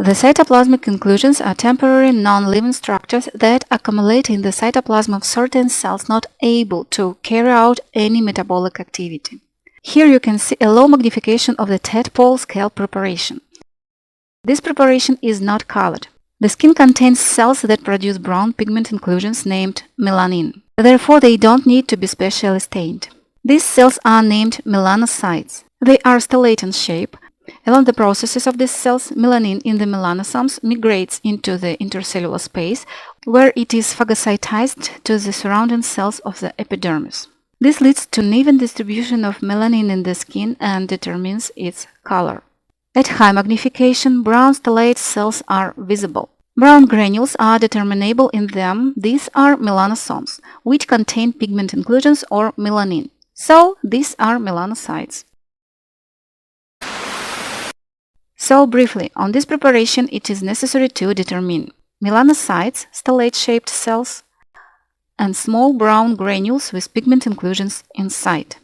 The cytoplasmic inclusions are temporary non-living structures that accumulate in the cytoplasm of certain cells not able to carry out any metabolic activity. Here you can see a low magnification of the tadpole scale preparation. This preparation is not colored. The skin contains cells that produce brown pigment inclusions named melanin. Therefore, they don't need to be specially stained. These cells are named melanocytes. They are stellate in shape. Along the processes of these cells, melanin in the melanosomes migrates into the intercellular space, where it is phagocytized to the surrounding cells of the epidermis. This leads to an even distribution of melanin in the skin and determines its color. At high magnification, brown stellate cells are visible. Brown granules are determinable in them. These are melanosomes, which contain pigment inclusions or melanin. So, these are melanocytes. So, briefly, on this preparation it is necessary to determine melanocytes, stellate-shaped cells, and small brown granules with pigment inclusions inside.